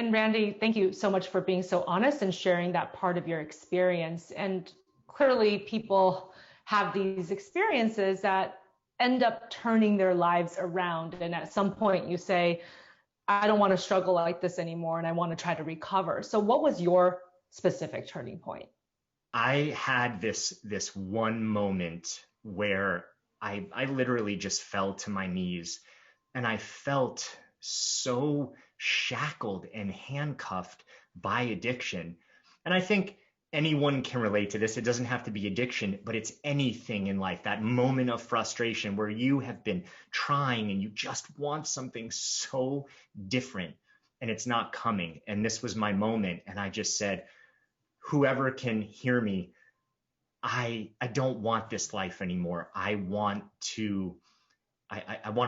And Randy, thank you so much for being so honest and sharing that part of your experience. And clearly, people have these experiences that end up turning their lives around. And at some point, you say, I don't want to struggle like this anymore, and I want to try to recover. So, what was your specific turning point? I had this one moment where I literally just fell to my knees and I felt so shackled and handcuffed by addiction. And I think anyone can relate to this. It doesn't have to be addiction, but it's anything in life, that moment of frustration where you have been trying and you just want something so different and it's not coming. And this was my moment. And I just said, whoever can hear me, I don't want this life anymore. I want to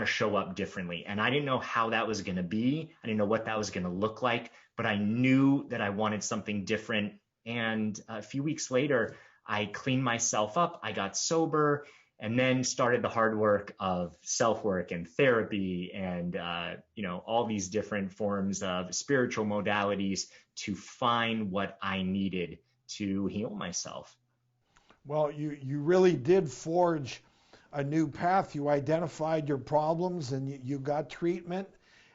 show up differently. And I didn't know how that was going to be. I didn't know what that was going to look like, but I knew that I wanted something different. And a few weeks later, I cleaned myself up. I got sober and then started the hard work of self-work and therapy and, all these different forms of spiritual modalities to find what I needed to heal myself. Well, you really did forge a new path. You identified your problems and you got treatment.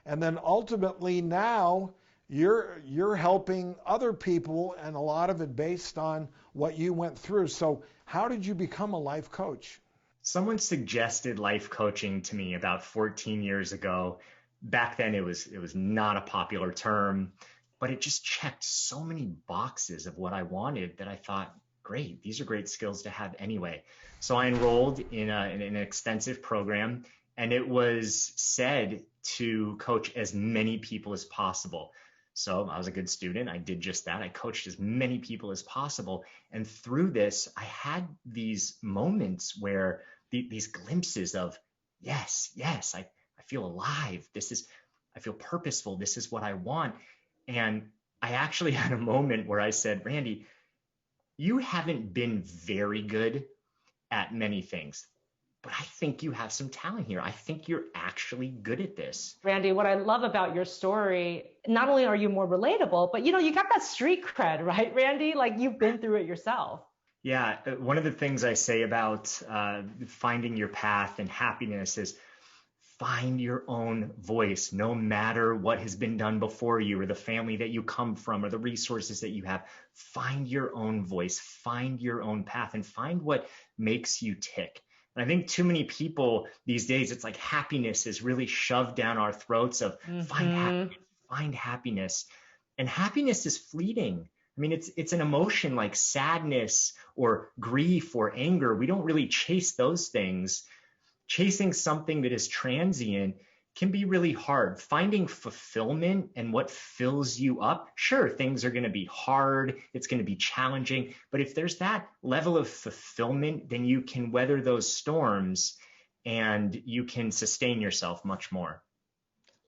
And then ultimately now you're helping other people, and a lot of it based on what you went through. So how did you become a life coach? Someone suggested life coaching to me about 14 years ago. Back then it was not a popular term, but it just checked so many boxes of what I wanted that I thought, great, these are great skills to have anyway. So I enrolled in an extensive program, and it was said to coach as many people as possible. So I was a good student. I did just that. I coached as many people as possible. And through this, I had these moments where these glimpses of, yes, I feel alive. I feel purposeful. This is what I want. And I actually had a moment where I said, Randy, you haven't been very good at many things, but I think you have some talent here. I think you're actually good at this. Randy, what I love about your story, not only are you more relatable, but you got that street cred, right, Randy? Like you've been through it yourself. Yeah, one of the things I say about finding your path and happiness is find your own voice, no matter what has been done before you or the family that you come from or the resources that you have. Find your own voice, find your own path, and find what makes you tick. And I think too many people these days, it's like happiness is really shoved down our throats of find happiness. And happiness is fleeting. I mean, it's an emotion like sadness or grief or anger. We don't really chase those things. Chasing something that is transient can be really hard. Finding fulfillment and what fills you up, sure, things are going to be hard, it's going to be challenging, but if there's that level of fulfillment, then you can weather those storms and you can sustain yourself much more.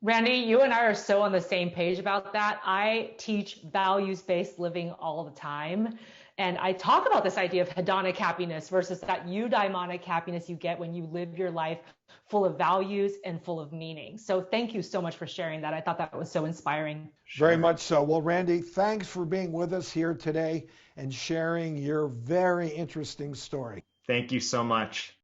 Randy, you and I are so on the same page about that. I teach values-based living all the time. And I talk about this idea of hedonic happiness versus that eudaimonic happiness you get when you live your life full of values and full of meaning. So thank you so much for sharing that. I thought that was so inspiring. Very much so. Well, Randy, thanks for being with us here today and sharing your very interesting story. Thank you so much.